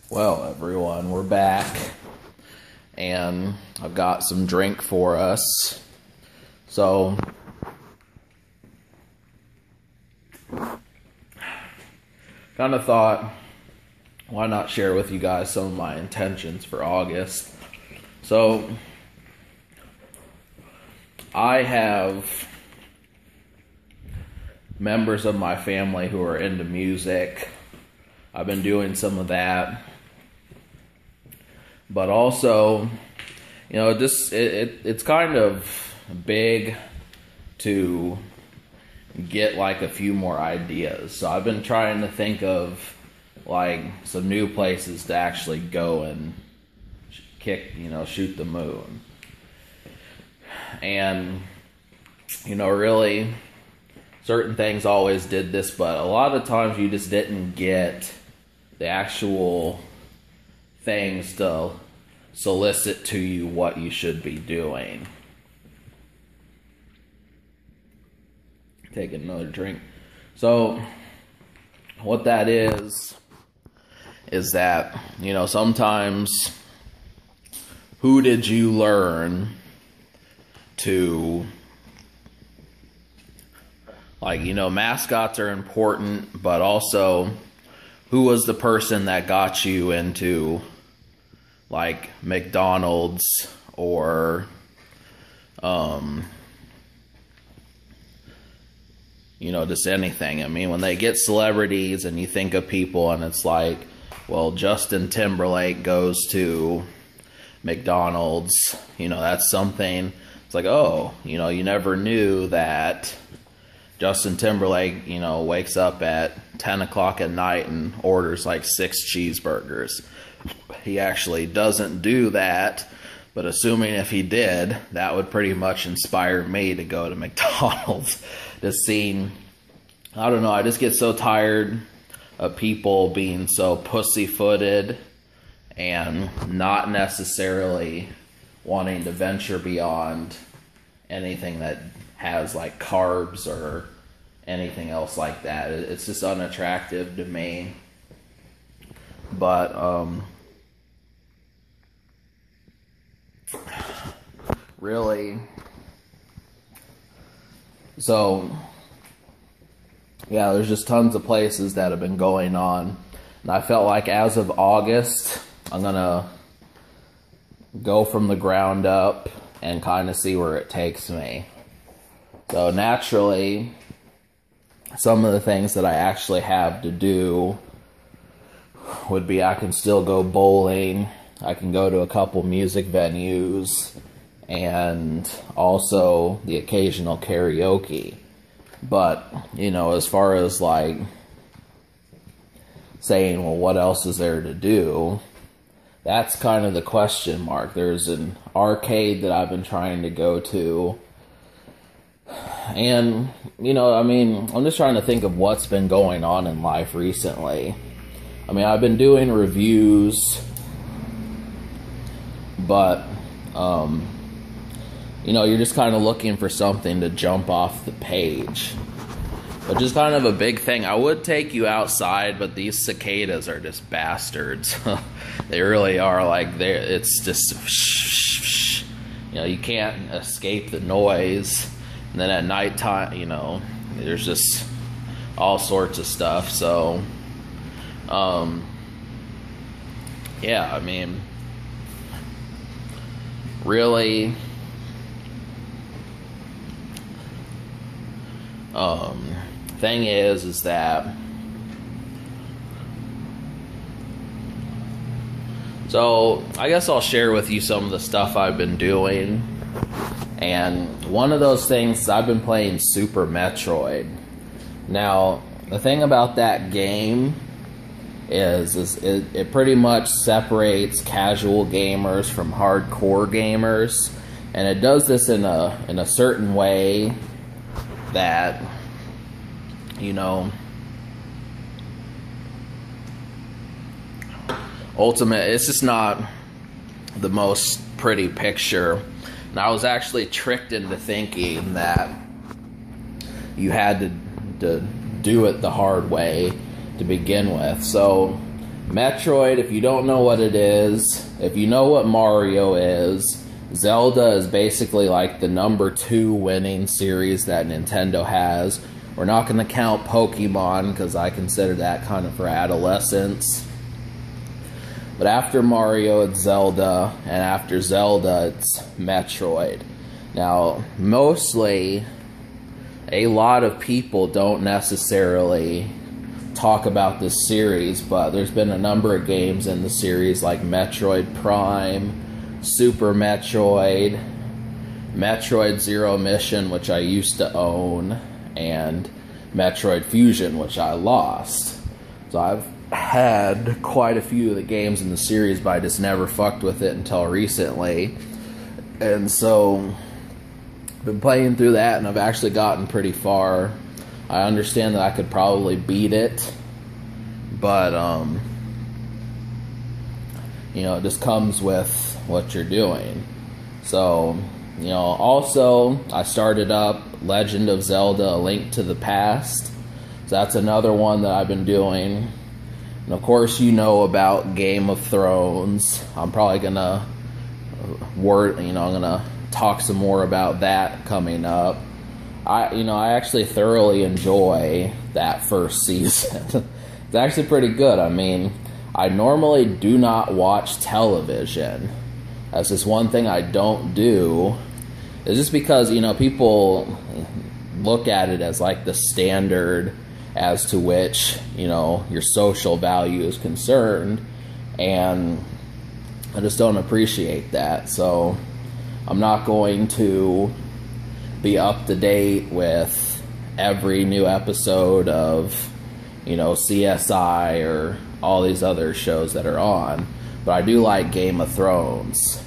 Well, everyone, we're back, and I've got some drink for us. So, kind of thought, why not share with you guys some of my intentions for August? So, I have members of my family who are into music. I've been doing some of that. But also, you know, it's kind of big to get like a few more ideas. So I've been trying to think of like some new places to actually go and shoot the moon. And, really, certain things always did this, but a lot of times you just didn't get the actual things to solicit to you what you should be doing. Take another drink. So, what that is that, sometimes who did you learn to, mascots are important, but also who was the person that got you into like McDonald's or just anything. I mean, when they get celebrities and you think of people and it's like, well, Justin Timberlake goes to McDonald's, that's something. It's like, oh, you never knew that Justin Timberlake, wakes up at 10 o'clock at night and orders like 6 cheeseburgers. He actually doesn't do that, but assuming if he did, that would pretty much inspire me to go to McDonald's. Just seeing, I don't know, I just get so tired of people being so pussyfooted and not necessarily wanting to venture beyond anything that has like carbs or anything else like that. It's just unattractive to me. But really, so yeah, there's just tons of places that have been going on, and I felt like as of August I'm gonna go from the ground up and kind of see where it takes me. So naturally, some of the things that I actually have to do would be I can still go bowling, I can go to a couple music venues, and also the occasional karaoke. But, as far as like saying, well, what else is there to do? That's kind of the question mark. There's an arcade that I've been trying to go to. And, I'm just trying to think of what's been going on in life recently. I mean, I've been doing reviews, but, you're just kind of looking for something to jump off the page. Which is kind of a big thing. I would take you outside, but these cicadas are just bastards. They really are. Like, it's just, you can't escape the noise. And then at nighttime, there's just all sorts of stuff. So, yeah, I mean, really, thing is that, so I guess I'll share with you some of the stuff I've been doing. And one of those things, I've been playing Super Metroid. Now, the thing about that game is it pretty much separates casual gamers from hardcore gamers, and it does this in a certain way that, ultimate. It's just not the most pretty picture. And I was actually tricked into thinking that you had to do it the hard way to begin with. So Metroid, if you don't know what it is, if you know what Mario is, Zelda is basically like the #2 winning series that Nintendo has. We're not going to count Pokemon because I consider that kind of for adolescents. But after Mario, it's Zelda, and after Zelda, it's Metroid. Now, mostly, a lot of people don't necessarily talk about this series, but there's been a number of games in the series like Metroid Prime, Super Metroid, Metroid Zero Mission, which I used to own, and Metroid Fusion, which I lost. So I've had quite a few of the games in the series, but I just never fucked with it until recently. And so I've been playing through that, and I've actually gotten pretty far. I understand that I could probably beat it, but, you know, it just comes with what you're doing. So, you know, also, I started up Legend of Zelda: A Link to the Past. So that's another one that I've been doing. And of course, you know about Game of Thrones. I'm probably gonna I'm gonna talk some more about that coming up. I actually thoroughly enjoy that first season. It's actually pretty good. I mean, I normally do not watch television. That's just one thing I don't do. It's just because, you know, people look at it as like the standard as to which, you know, your social value is concerned. And I just don't appreciate that. So I'm not going to be up to date with every new episode of, you know, CSI or all these other shows that are on. But I do like Game of Thrones.